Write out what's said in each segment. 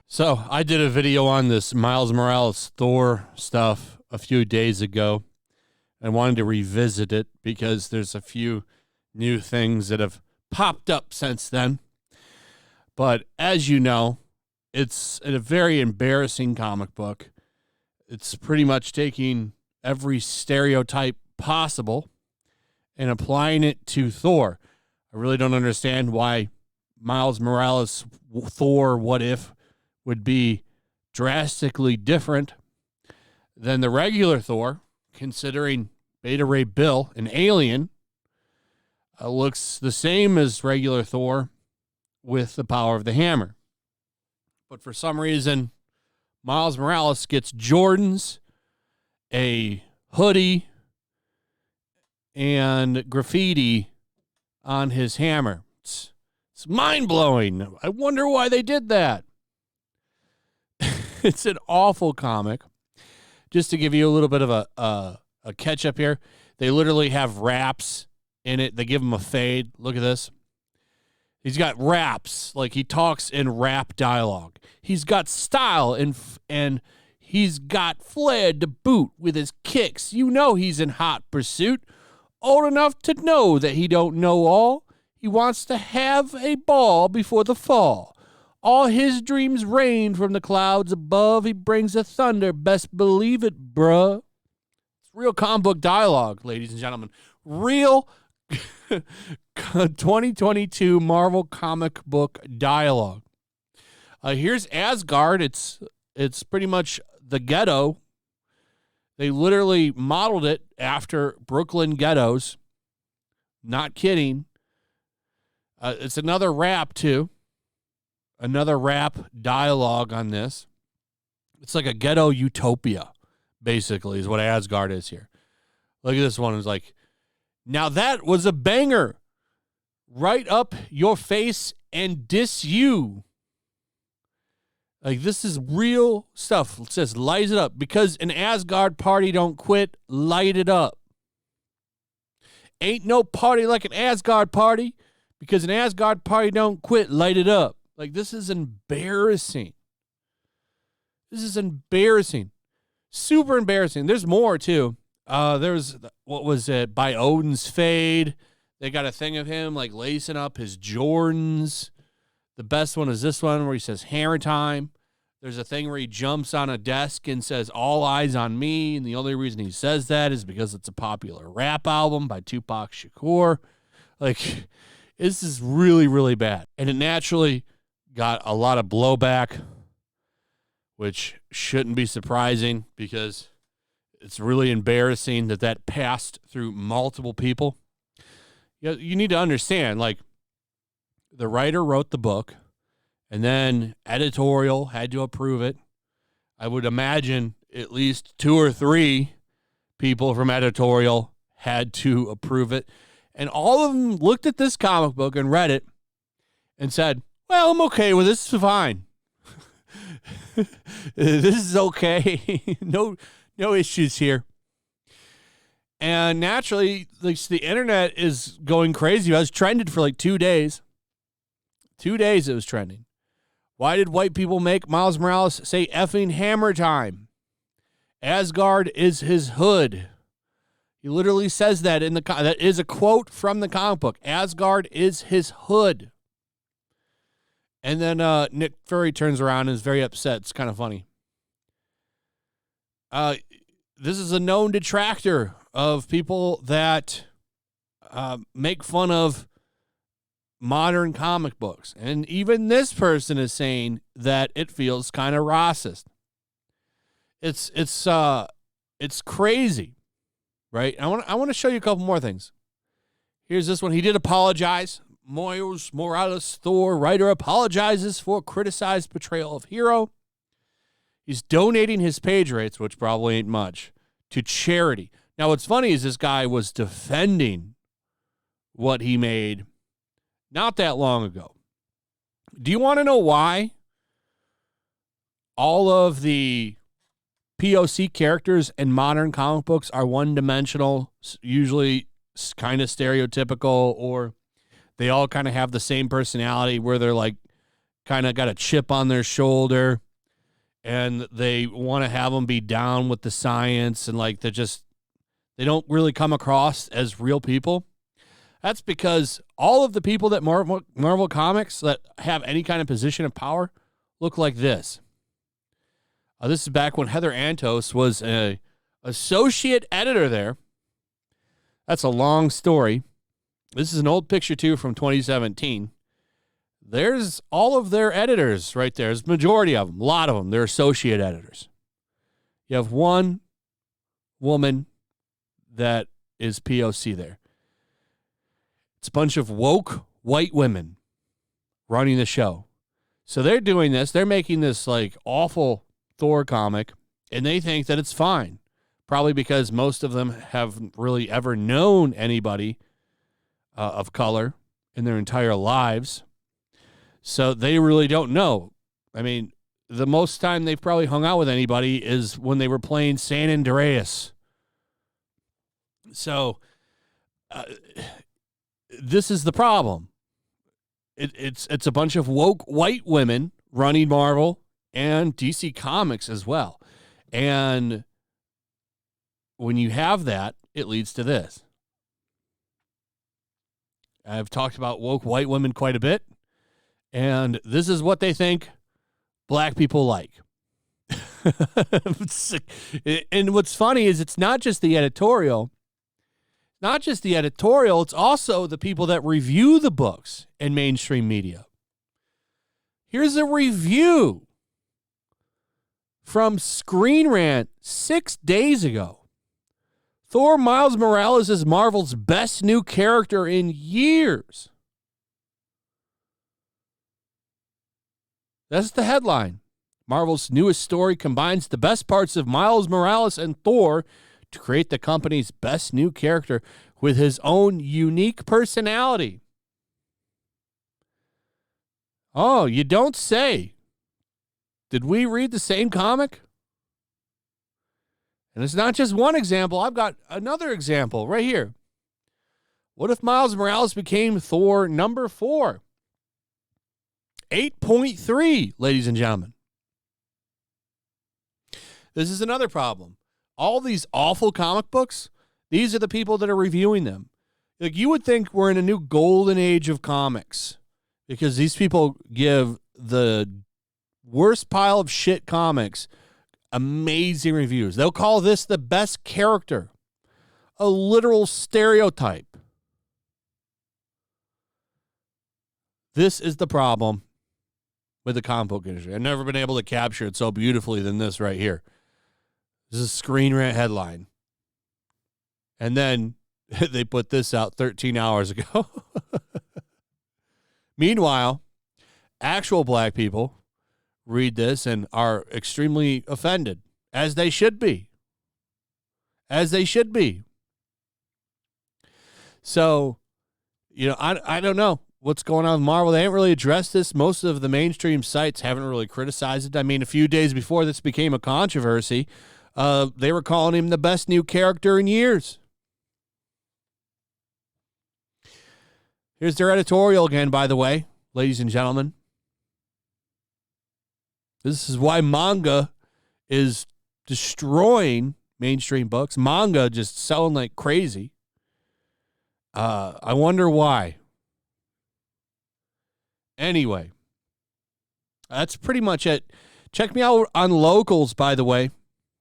So I did a video on this Miles Morales Thor stuff a few days ago and wanted to revisit it because there's a few new things that have popped up since then. But as you know, it's a very embarrassing comic book. It's pretty much taking every stereotype possible and applying it to Thor. I really don't understand why Miles Morales Thor What If would be drastically different than the regular Thor, considering Beta Ray Bill, an alien, looks the same as regular Thor with the power of the hammer. But for some reason, Miles Morales gets Jordans, a hoodie, and graffiti on his hammer. It's mind-blowing. I wonder why they did that. It's an awful comic. Just to give you a little bit of a catch-up here, they literally have raps in it. They give him a fade. Look at this. He's got raps, like he talks in rap dialogue. He's got style and he's got flair to boot with his kicks. You know he's in hot pursuit, old enough to know that he don't know all. He wants to have a ball before the fall. All his dreams rain from the clouds above. He brings a thunder, best believe it, bruh. It's real comic book dialogue, ladies and gentlemen. Real 2022 Marvel comic book dialogue. Here's Asgard. It's pretty much the ghetto. They literally modeled it after Brooklyn ghettos. Not kidding. It's another rap, too. Another rap dialogue on this. It's like a ghetto utopia, basically, is what Asgard is here. Look at this one. It's like, now that was a banger. Right up your face and diss you. Like, this is real stuff. It says, light it up. Because an Asgard party don't quit, light it up. Ain't no party like an Asgard party. Because an Asgard party don't quit, light it up. Like, this is embarrassing. This is embarrassing. Super embarrassing. There's more, too. There's, what was it, by Odin's Fade. They got a thing of him, like, lacing up his Jordans. The best one is this one where he says, hammer time. There's a thing where he jumps on a desk and says, all eyes on me. And the only reason he says that is because it's a popular rap album by Tupac Shakur. Like, this is really, really bad. And it naturally got a lot of blowback, which shouldn't be surprising because it's really embarrassing that passed through multiple people. You need to understand, like, the writer wrote the book, and then editorial had to approve it. I would imagine at least 2 or 3 people from editorial had to approve it. And all of them looked at this comic book and read it and said, well, I'm okay with this. This is fine. This is okay. No issues here. And naturally, like, the internet is going crazy. I was trended for like 2 days. 2 days it was trending. Why did white people make Miles Morales say effing hammer time? Asgard is his hood. He literally says that in that is a quote from the comic book. Asgard is his hood. And then Nick Fury turns around and is very upset. It's kind of funny. This is a known detractor of people that make fun of modern comic books. And even this person is saying that it feels kind of racist. It's crazy, right? I want to show you a couple more things. Here's this one. He did apologize. Miles Morales Thor writer apologizes for criticized portrayal of hero. He's donating his page rates, which probably ain't much, to charity. Now, what's funny is this guy was defending what he made not that long ago. Do you want to know why all of the POC characters in modern comic books are one-dimensional, usually kind of stereotypical, or they all kind of have the same personality where they're like kind of got a chip on their shoulder and they want to have them be down with the science, and like they don't really come across as real people. That's because all of the people that Marvel Comics that have any kind of position of power look like this. This is back when Heather Antos was an associate editor there. That's a long story. This is an old picture, too, from 2017. There's all of their editors right there. There's a majority of them, a lot of them. They're associate editors. You have one woman that is POC there. It's a bunch of woke white women running the show. So they're doing this. They're making this like awful Thor comic, and they think that it's fine. Probably because most of them haven't really ever known anybody of color in their entire lives. So they really don't know. I mean, the most time they've probably hung out with anybody is when they were playing San Andreas. So this is the problem. It's a bunch of woke white women running Marvel and DC Comics as well. And when you have that, it leads to this. I've talked about woke white women quite a bit, and this is what they think black people like. And what's funny is it's not just the editorial. It's also the people that review the books in mainstream media. Here's a review from Screen Rant 6 days ago. Thor Miles Morales is Marvel's best new character in years. That's the headline. Marvel's newest story combines the best parts of Miles Morales and Thor to create the company's best new character with his own unique personality. Oh, you don't say. Did we read the same comic? And it's not just one example. I've got another example right here. What if Miles Morales became Thor number 4? 8.3, ladies and gentlemen. This is another problem. All these awful comic books, these are the people that are reviewing them. Like, you would think we're in a new golden age of comics because these people give the worst pile of shit comics amazing reviews. They'll call this the best character, a literal stereotype. This is the problem with the comic book industry. I've never been able to capture it so beautifully than this right here. This is a Screen Rant headline. And then they put this out 13 hours ago. Meanwhile, actual black people read this and are extremely offended, as they should be. As they should be. So, you know, I don't know what's going on with Marvel. They haven't really addressed this. Most of the mainstream sites haven't really criticized it. I mean, a few days before this became a controversy, they were calling him the best new character in years. Here's their editorial again, by the way, ladies and gentlemen. This is why manga is destroying mainstream books. Manga just selling like crazy. I wonder why. Anyway, that's pretty much it. Check me out on Locals, by the way.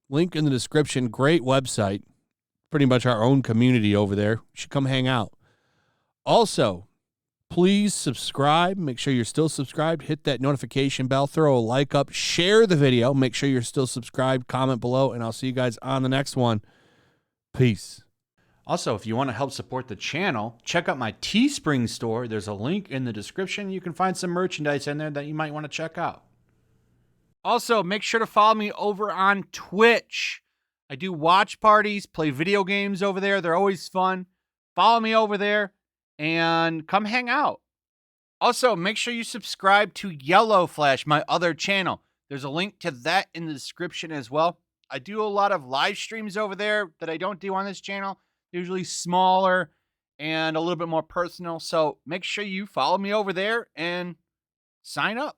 Link in the description. Great website. Pretty much our own community over there. You should come hang out. Also, please subscribe. Make sure you're still subscribed. Hit that notification bell. Throw a like up. Share the video. Make sure you're still subscribed. Comment below, and I'll see you guys on the next one. Peace. Also, if you want to help support the channel, check out my Teespring store. There's a link in the description. You can find some merchandise in there that you might want to check out. Also, make sure to follow me over on Twitch. I do watch parties, play video games over there. They're always fun. Follow me over there and come hang out. Also, make sure you subscribe to YellowFlash, my other channel. There's a link to that in the description as well. I do a lot of live streams over there that I don't do on this channel. Usually smaller and a little bit more personal. So make sure you follow me over there and sign up.